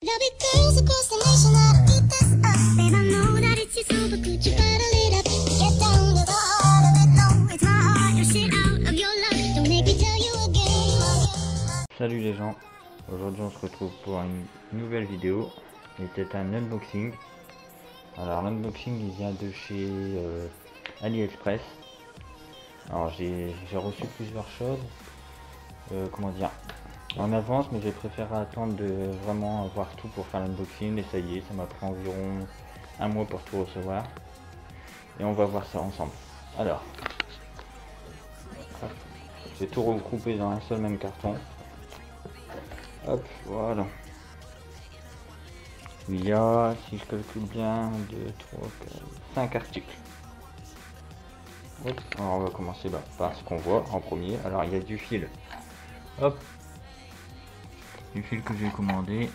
There'll be girls across the nation that'll eat this up. Babe, I know that it's your soul, but could you rattle it up? Get down to the heart of it, no, it's my heart. You're shit out of your luck, don't make me tell you again. Salut les gens, aujourd'hui on se retrouve pour une nouvelle vidéo et c'est un unboxing. Alors l'unboxing il vient de chez AliExpress. Alors j'ai reçu plusieurs choses, comment dire, en avance, mais j'ai préféré attendre de vraiment avoir tout pour faire l'unboxing et ça y est, ça m'a pris environ un mois pour tout recevoir et on va voir ça ensemble. Alors j'ai tout regroupé dans un seul même carton. Hop, voilà. Il y a, si je calcule bien, 2, 3, 4, 5 articles. Hop. Alors on va commencer par ce qu'on voit en premier. Alors il y a du fil. Hop. Du fil que j'ai commandé.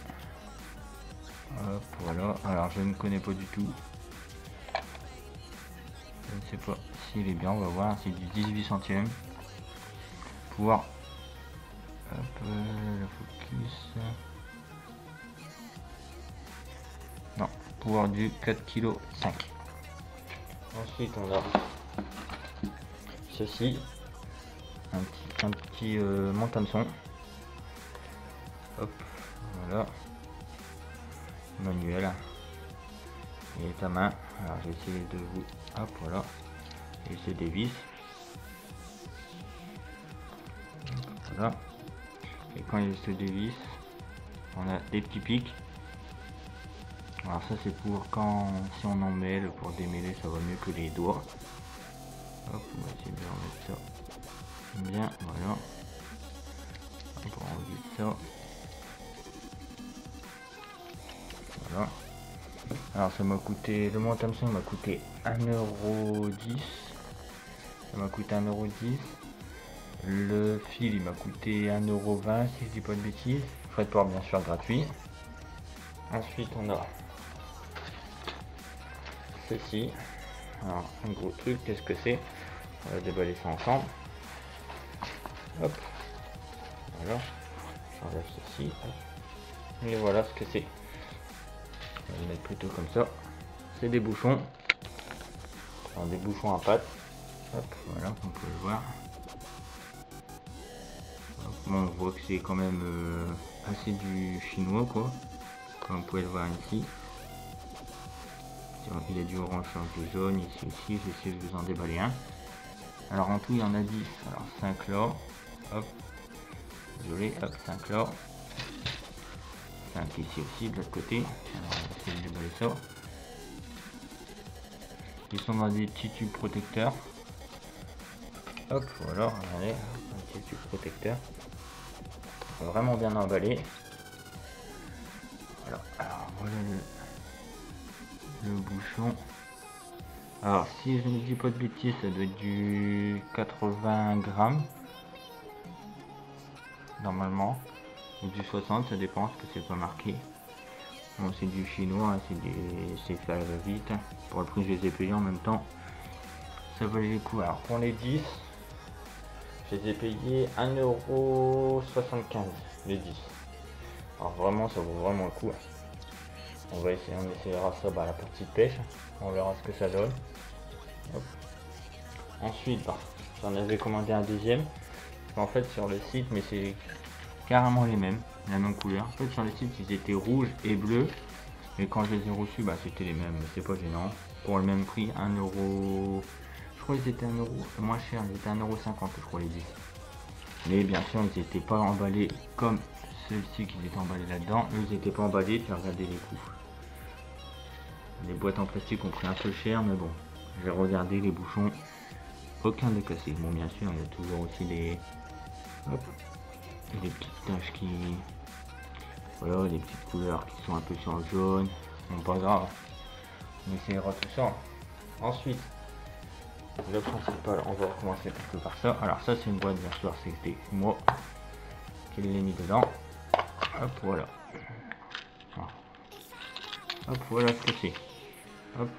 Hop, voilà. Alors je ne connais pas du tout. Je ne sais pas s'il est bien, on va voir. C'est du 18 centièmes. Pour hop, le focus. Non, pour du 4,5 kg. Ensuite on a ceci, un petit monte-hameçon. Hop, voilà, manuel. Et ta main. Alors j'ai essayé de vous, hop, voilà. Et c'est des vis. Voilà. Et quand il se dévisse, on a des petits pics. Alors ça c'est pour quand, si on en mêle, pour démêler ça va mieux que les doigts. Hop, on va essayer de remettre ça bien, voilà. Hop, on enlève ça. Voilà. Alors ça m'a coûté, le monte-hameçon m'a coûté 1,10 €. Ça m'a coûté 1,10 €. Le fil il m'a coûté 1,20 € si je dis pas de bêtises. Frais de port bien sûr gratuit. Ensuite on a ceci. Alors un gros truc, qu'est-ce que c'est? On va déballer ça ensemble. Hop. Voilà. J'enlève ceci. Hop. Et voilà ce que c'est. On va le mettre plutôt comme ça. C'est des bouchons. Alors, des bouchons à pâte. Hop, voilà, on peut le voir. Hop, bon, on voit que c'est quand même assez du chinois quoi. Comme vous pouvez le voir ici. Il y a du orange sur du jaune ici aussi. J'essaie de vous en déballer un. Alors en tout il y en a 10. Alors 5 là. Hop. Désolé, hop, 5 là. 5 ici aussi de l'autre côté. Alors on va essayer de déballer ça. Ils sont dans des petits tubes protecteurs. Hop, voilà, regardez, un petit tube protecteur. Vraiment bien emballé. Voilà, alors voilà le bouchon. Alors si je ne dis pas de bêtises, ça doit être du 80 grammes. Normalement. Ou du 60, ça dépend parce que c'est pas marqué. Bon, c'est du chinois, hein, c'est fait à la vite. Pour le prix je les ai payés en même temps. Ça valait le coup. Alors pour les 10, je les ai payés 1,75 € les 10. Alors vraiment ça vaut vraiment le coup. On va essayer, on essayera ça à la partie de pêche. On verra ce que ça donne. Hop. Ensuite, j'en avais commandé un deuxième. En fait sur le site, mais c'est carrément les mêmes, la même couleur. En fait sur le site ils étaient rouges et bleus. Et quand je les ai reçus, c'était les mêmes, mais c'est pas gênant. Pour le même prix, 1 €. Je crois qu'ils étaient 1 € moins cher, ils étaient 1,50 € je crois les 10. Mais bien sûr ils n'étaient pas emballés comme ceux-ci qui étaient emballés là-dedans. Eux ils n'étaient pas emballés, puis regardez les coûts. Les boîtes en plastique ont pris un peu cher, mais bon, j'ai regardé les bouchons, aucun de cassé. Bon bien sûr il y a toujours aussi des, hop, des petites taches qui, voilà, des petites couleurs qui sont un peu sur le jaune. Bon pas grave, on essaiera tout ça. Ensuite le principal, on va recommencer plutôt par ça. Alors ça c'est une boîte bien sûr, c'était moi qui l'ai mis dedans. Hop voilà. Hop voilà ce que c'est. Hop.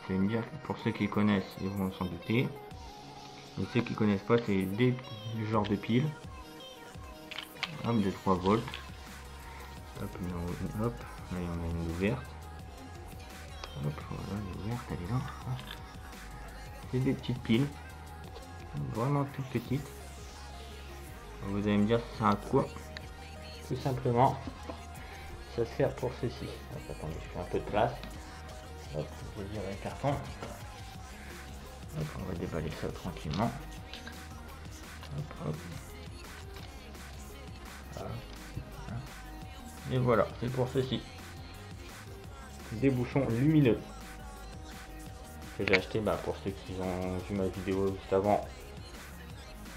C'est une bière, pour ceux qui connaissent ils vont s'en douter. Et ceux qui connaissent pas, c'est du genre de pile. Hop, de 3 volts. Hop, hop, là on a une ouverte. Hop, voilà, l'ouverte, elle est là. C'est des petites piles, vraiment toutes petites. Vous allez me dire ça sert à quoi? Tout simplement, ça sert pour ceci. Hop, attendez, je fais un peu de place. Hop, je vais virer le carton. Hop, on va déballer ça tranquillement. Hop, hop. Voilà. Et voilà, c'est pour ceci. Des bouchons lumineux que j'ai acheté pour ceux qui ont vu ma vidéo juste avant.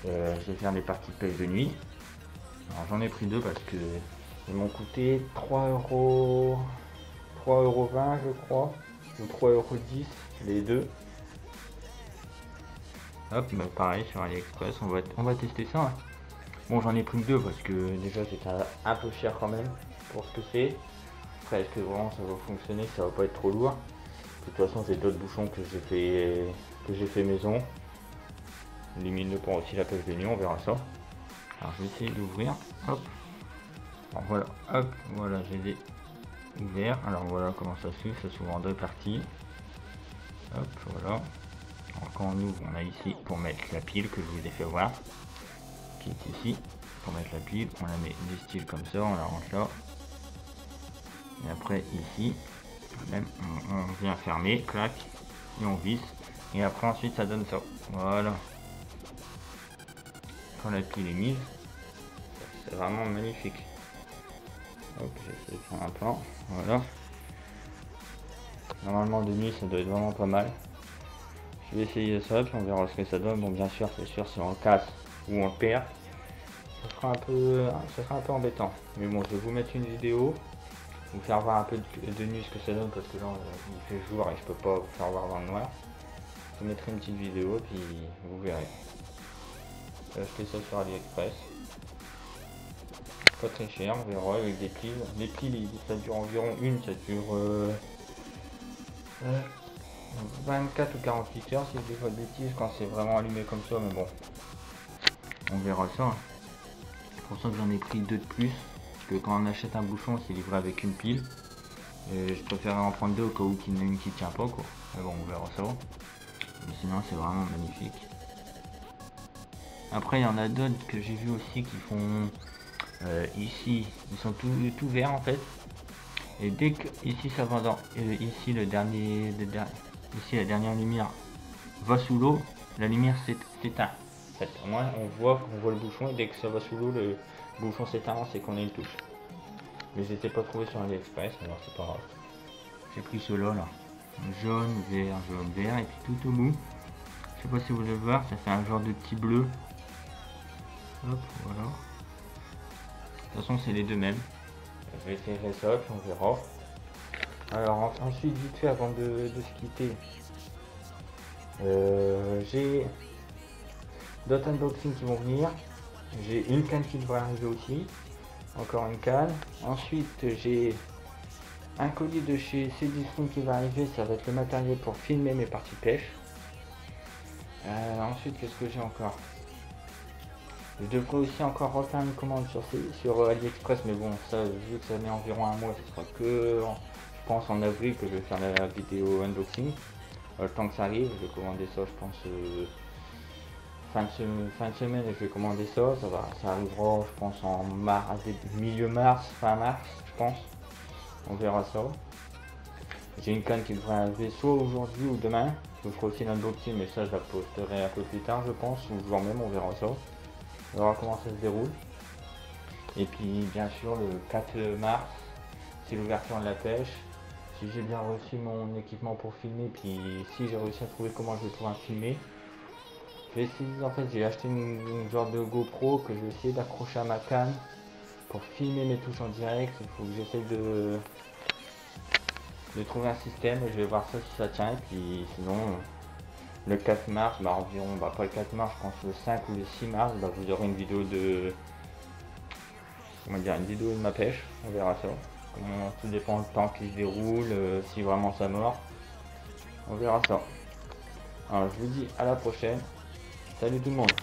Je vais faire des parties de pêche de nuit. Alors j'en ai pris deux parce que ils m'ont coûté 3,20 € je crois, ou 3,10 € les deux. Hop, pareil sur AliExpress, on va tester ça. Hein. Bon, j'en ai pris deux parce que déjà c'était un peu cher quand même pour ce que c'est. Après, est-ce que vraiment ça va fonctionner, ça va pas être trop lourd. De toute façon, j'ai d'autres bouchons que j'ai fait maison. Lumineux pour aussi la pêche de nuit, on verra ça. Alors je vais essayer d'ouvrir. Hop. Alors voilà, hop, voilà, je les ai ouverts. Alors voilà comment ça s'ouvre, ça s'ouvre en deux parties. Hop, voilà. Alors quand on ouvre, on a ici pour mettre la pile que je vous ai fait voir. Qui est ici. Pour mettre la pile, on la met du style comme ça, on la rentre là. Et après ici, même on vient fermer, clac, et on visse. Et après ensuite ça donne ça. Voilà. Quand la pile est mise, c'est vraiment magnifique. Hop, j'essaie de faire un plan. Voilà. Normalement de nuit ça doit être vraiment pas mal. Je vais essayer ça, puis on verra ce que ça donne. Bon, bien sûr, c'est sûr, si on le casse ou on le perd, ça sera un peu embêtant. Mais bon, je vais vous mettre une vidéo, vous faire voir un peu de nuit ce que ça donne, parce que là il fait jour et je peux pas vous faire voir dans le noir. Je vous mettrai une petite vidéo, puis vous verrez. J'ai acheté ça sur AliExpress. Pas très cher, on verra, avec des piles. Les piles, ça dure environ ça dure 24 ou 48 heures si je dis pas de bêtises quand c'est vraiment allumé comme ça, mais bon, on verra ça. C'est pour ça que j'en ai pris deux de plus, parce que quand on achète un bouchon c'est livré avec une pile, et je préférerais en prendre deux au cas où il y en a une qui tient pas quoi. Mais bon, on verra ça. Mais sinon c'est vraiment magnifique. Après il y en a d'autres que j'ai vu aussi qui font ici, ils sont tout verts en fait, et dès que ici ça va dans ici ici la dernière lumière va sous l'eau, la lumière s'éteint. En fait, au moins on voit le bouchon, et dès que ça va sous l'eau, le bouchon s'éteint, c'est qu'on a une touche. Mais je n'étais pas trouvé sur AliExpress, alors c'est pas grave. J'ai pris ceux-là là. Jaune, vert, et puis tout au bout. Je sais pas si vous voulez voir, ça fait un genre de petit bleu. Hop, voilà. De toute façon c'est les deux mêmes. Je vais essayer ça, puis on verra. Alors ensuite, vite fait, avant de se quitter, j'ai d'autres unboxings qui vont venir. J'ai une canne qui devrait arriver aussi. Encore une canne. Ensuite j'ai un colis de chez Cdiscount qui va arriver. Ça va être le matériel pour filmer mes parties pêche. Ensuite, qu'est-ce que j'ai encore? Je devrais aussi encore refaire une commande sur AliExpress, mais bon, ça, vu que ça met environ un mois, ce sera que, je pense, en avril que je vais faire la vidéo unboxing. Le temps que ça arrive, je vais commander ça, je pense, fin de semaine, je vais commander ça. Ça arrivera, je pense, en milieu mars, fin mars, je pense. On verra ça. J'ai une canne qui devrait arriver soit aujourd'hui ou demain. Je ferai aussi l'unboxing, mais ça, je la posterai un peu plus tard, je pense, ou le jour même, on verra ça. On verra comment ça se déroule. Et puis bien sûr le 4 mars, c'est l'ouverture de la pêche. Si j'ai bien reçu mon équipement pour filmer, puis si j'ai réussi à trouver comment je vais pouvoir filmer, je vais essayer, en fait j'ai acheté une genre de GoPro que je vais essayer d'accrocher à ma canne pour filmer mes touches en direct. Il faut que j'essaie de trouver un système, et je vais voir ça si ça tient. Et puis sinon le 4 mars, environ, pas le 4 mars, je pense le 5 ou le 6 mars, vous aurez une vidéo de, une vidéo de ma pêche, on verra ça. Tout dépend du temps qui se déroule, si vraiment ça mord, on verra ça. Alors je vous dis à la prochaine, salut tout le monde.